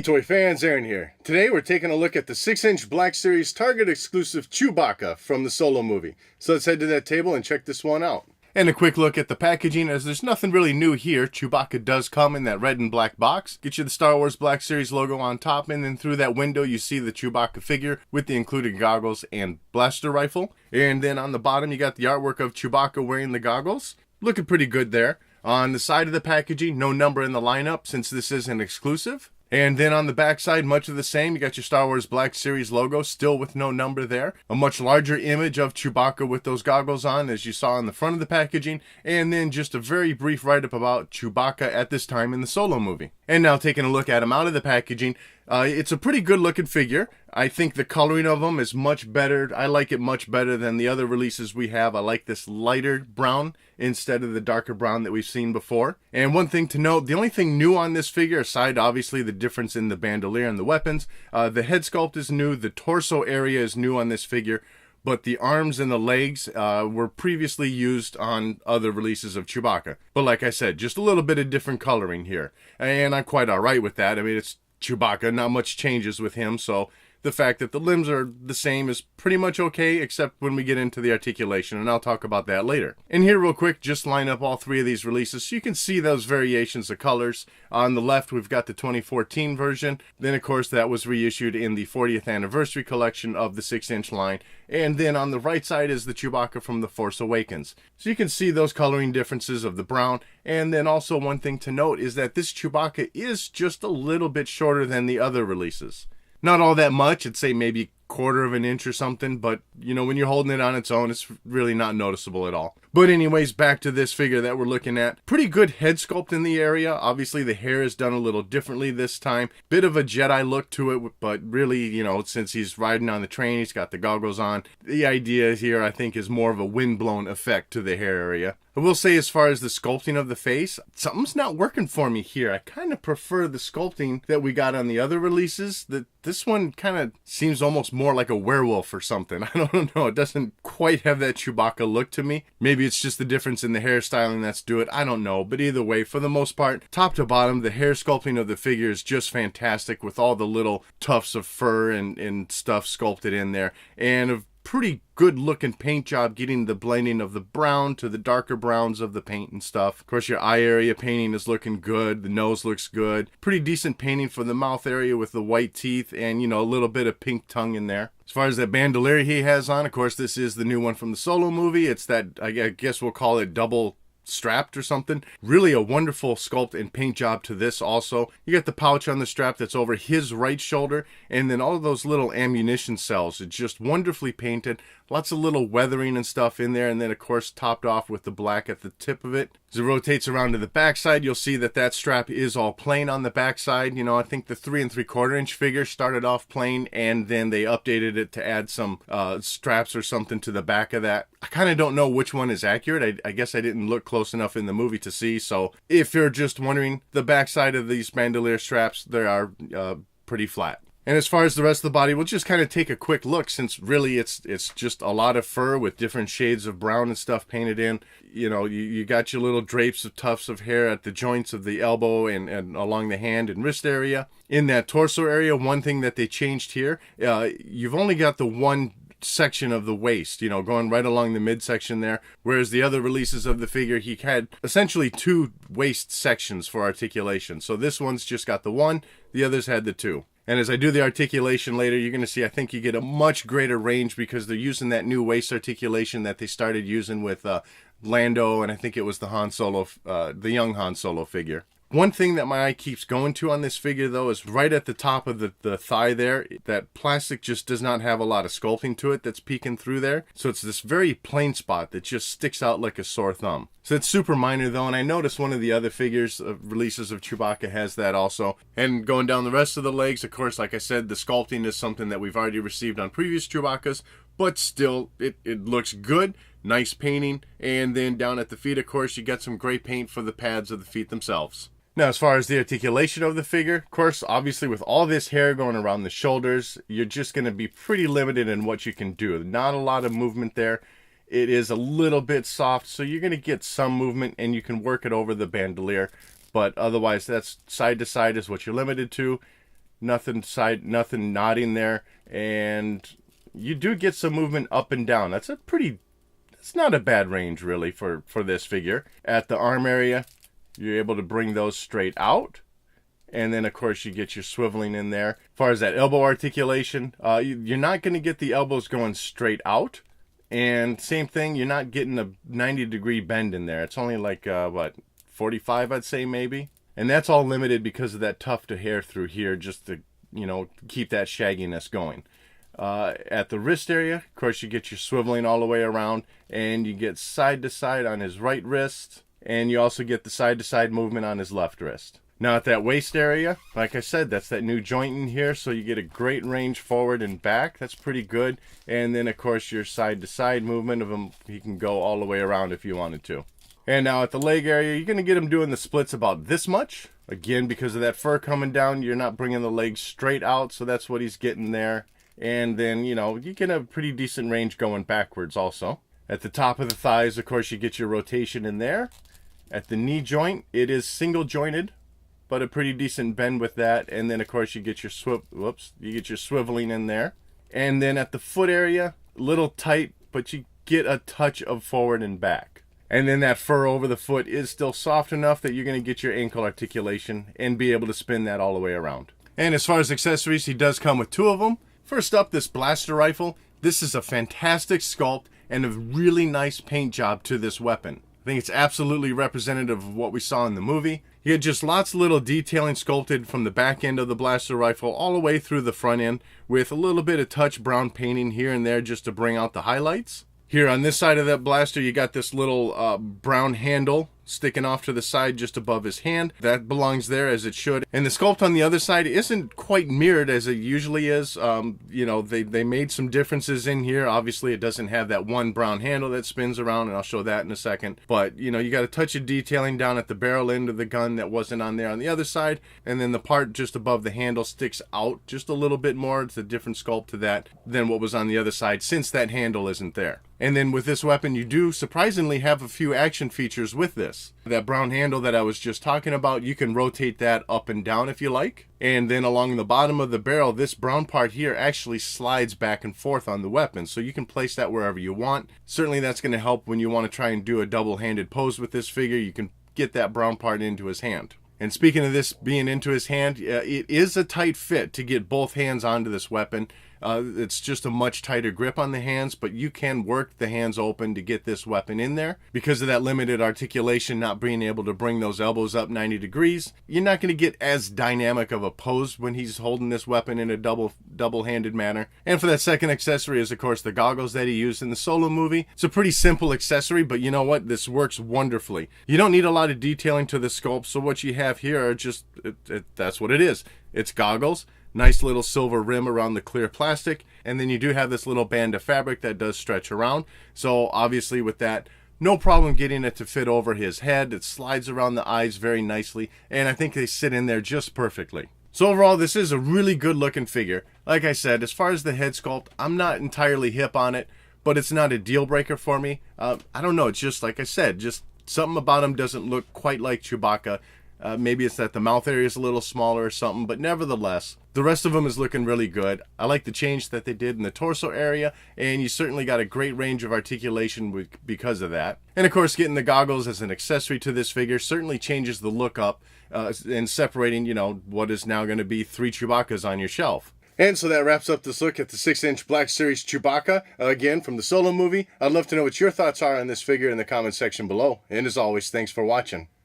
Hey toy fans, Aaron here. Today we're taking a look at the 6-inch Black Series Target exclusive Chewbacca from the Solo movie. So let's head to that table and check this one out. And a quick look at the packaging, as there's nothing really new here. Chewbacca does come in that red and black box. Get you the Star Wars Black Series logo on top, and then through that window you see the Chewbacca figure with the included goggles and blaster rifle. And then on the bottom you got the artwork of Chewbacca wearing the goggles. Looking pretty good there. On the side of the packaging, no number in the lineup since this is an exclusive. And then on the back side, much of the same. You got your Star Wars Black Series logo, still with no number there. A much larger image of Chewbacca with those goggles on, as you saw on the front of the packaging. And then just a very brief write-up about Chewbacca at this time in the Solo movie. And now taking a look at him out of the packaging, it's a pretty good looking figure. I think the coloring of them is much better. I like it much better than the other releases we have. I like this lighter brown instead of the darker brown that we've seen before. And one thing to note, the only thing new on this figure, aside obviously the difference in the bandolier and the weapons, the head sculpt is new, the torso area is new on this figure, but the arms and the legs were previously used on other releases of Chewbacca. But like I said, just a little bit of different coloring here. And I'm quite alright with that. I mean, it's Chewbacca, not much changes with him, so the fact that the limbs are the same is pretty much okay, except when we get into the articulation, and I'll talk about that later. And here real quick, just line up all three of these releases so you can see those variations of colors. On the left, we've got the 2014 version. Then, of course, that was reissued in the 40th anniversary collection of the 6-inch line. And then on the right side is the Chewbacca from The Force Awakens. So you can see those coloring differences of the brown. And then also one thing to note is that this Chewbacca is just a little bit shorter than the other releases. Not all that much, I'd say maybe 1/4 of an inch or something, but you know, when you're holding it on its own, it's really not noticeable at all. But anyways, back to this figure that we're looking at. Pretty good head sculpt in the area. Obviously the hair is done a little differently this time. Bit of a Jedi look to it, but really, you know, since he's riding on the train, he's got the goggles on. The idea here, I think, is more of a windblown effect to the hair area. I will say, as far as the sculpting of the face, something's not working for me here. I kind of prefer the sculpting that we got on the other releases. This one kind of seems almost more like a werewolf or something. I don't know. It doesn't quite have that Chewbacca look to me. Maybe it's just the difference in the hairstyling that's do it. I don't know. But either way, for the most part, top to bottom, the hair sculpting of the figure is just fantastic with all the little tufts of fur and stuff sculpted in there. And a pretty good looking paint job getting the blending of the brown to the darker browns of the paint and stuff. Of course, your eye area painting is looking good. The nose looks good. Pretty decent painting for the mouth area with the white teeth and, you know, a little bit of pink tongue in there. As far as that bandolier he has on, of course, this is the new one from the Solo movie. It's that, I guess we'll call it double strapped or something. Really a wonderful sculpt and paint job to this also. You got the pouch on the strap that's over his right shoulder, and then all of those little ammunition cells. It's just wonderfully painted. Lots of little weathering and stuff in there, and then of course topped off with the black at the tip of it. As it rotates around to the backside, you'll see that that strap is all plain on the backside. You know, I think the 3 3/4 inch figure started off plain, and then they updated it to add some straps or something to the back of that. I kind of don't know which one is accurate. I guess I didn't look close enough in the movie to see. So if you're just wondering, the backside of these bandolier straps, they are pretty flat. And as far as the rest of the body, we'll just kind of take a quick look, since really it's just a lot of fur with different shades of brown and stuff painted in. You know, you got your little drapes of tufts of hair at the joints of the elbow and along the hand and wrist area. In that torso area, one thing that they changed here, you've only got the one section of the waist, you know, going right along the midsection there, whereas the other releases of the figure, he had essentially 2 waist sections for articulation. So this one's just got the one, the others had the 2. And as I do the articulation later, you're going to see, I think you get a much greater range because they're using that new waist articulation that they started using with Lando, and I think it was the Han Solo, the young Han Solo figure. One thing that my eye keeps going to on this figure, though, is right at the top of the thigh there. That plastic just does not have a lot of sculpting to it that's peeking through there. So it's this very plain spot that just sticks out like a sore thumb. So it's super minor, though, and I noticed one of the other figures, releases of Chewbacca, has that also. And going down the rest of the legs, of course, like I said, the sculpting is something that we've already received on previous Chewbaccas, but still, it looks good. Nice painting. And then down at the feet, of course, you got some gray paint for the pads of the feet themselves. Now, as far as the articulation of the figure, of course, obviously with all this hair going around the shoulders, you're just going to be pretty limited in what you can do. Not a lot of movement there. It is a little bit soft, so you're going to get some movement and you can work it over the bandolier. But otherwise, that's side to side is what you're limited to. nothing nodding there, and you do get some movement up and down. It's not a bad range really for this figure. At the arm area, you're able to bring those straight out. And then, of course, you get your swiveling in there. As far as that elbow articulation, you're not going to get the elbows going straight out. And same thing, you're not getting a 90-degree bend in there. It's only like, 45, I'd say, maybe. And that's all limited because of that tuft of hair through here, just to, keep that shagginess going. At the wrist area, of course, you get your swiveling all the way around. And you get side to side on his right wrist. And you also get the side to side movement on his left wrist. Now at that waist area, like I said, that's that new joint in here, so you get a great range forward and back. That's pretty good. And then, of course, your side-to-side movement of him, he can go all the way around if you wanted to. And now at the leg area, you're going to get him doing the splits about this much. Again, because of that fur coming down, you're not bringing the legs straight out, so that's what he's getting there. And then, you get a pretty decent range going backwards also. At the top of the thighs, of course, you get your rotation in there. At the knee joint, it is single-jointed, but a pretty decent bend with that. And then, of course, you get your swiveling in there. And then at the foot area, a little tight, but you get a touch of forward and back. And then that fur over the foot is still soft enough that you're going to get your ankle articulation and be able to spin that all the way around. And as far as accessories, he does come with two of them. First up, this blaster rifle. This is a fantastic sculpt and a really nice paint job to this weapon. I think it's absolutely representative of what we saw in the movie. You get just lots of little detailing sculpted from the back end of the blaster rifle all the way through the front end, with a little bit of touch brown painting here and there just to bring out the highlights. Here on this side of that blaster, you got this little brown handle sticking off to the side just above his hand. That belongs there as it should. And the sculpt on the other side isn't quite mirrored as it usually is. They made some differences in here. Obviously, it doesn't have that one brown handle that spins around, and I'll show that in a second. But, you got a touch of detailing down at the barrel end of the gun that wasn't on there on the other side. And then the part just above the handle sticks out just a little bit more. It's a different sculpt to that than what was on the other side, since that handle isn't there. And then with this weapon, you do surprisingly have a few action features with this. That brown handle that I was just talking about, you can rotate that up and down if you like. And then along the bottom of the barrel, this brown part here actually slides back and forth on the weapon. So you can place that wherever you want. Certainly that's going to help when you want to try and do a double-handed pose with this figure. You can get that brown part into his hand. And speaking of this being into his hand, it is a tight fit to get both hands onto this weapon. It's just a much tighter grip on the hands, but you can work the hands open to get this weapon in there. Because of that limited articulation, not being able to bring those elbows up 90 degrees, you're not going to get as dynamic of a pose when he's holding this weapon in a double-handed manner. And for that second accessory is, of course, the goggles that he used in the Solo movie. It's a pretty simple accessory, but you know what? This works wonderfully. You don't need a lot of detailing to the sculpt, so what you have here are just, that's what it is. It's goggles. Nice little silver rim around the clear plastic, and then you do have this little band of fabric that does stretch around. So obviously with that, no problem getting it to fit over his head. It slides around the eyes very nicely, and I think they sit in there just perfectly. So overall, this is a really good looking figure. Like I said, as far as the head sculpt, I'm not entirely hip on it, but it's not a deal breaker for me. I don't know, it's just like I said, just something about him doesn't look quite like Chewbacca. Maybe it's that the mouth area is a little smaller or something, but nevertheless, the rest of them is looking really good. I like the change that they did in the torso area, and you certainly got a great range of articulation because of that. And of course, getting the goggles as an accessory to this figure certainly changes the look up and separating, what is now going to be 3 Chewbaccas on your shelf. And so that wraps up this look at the 6-inch Black Series Chewbacca, again, from the Solo movie. I'd love to know what your thoughts are on this figure in the comment section below. And as always, thanks for watching.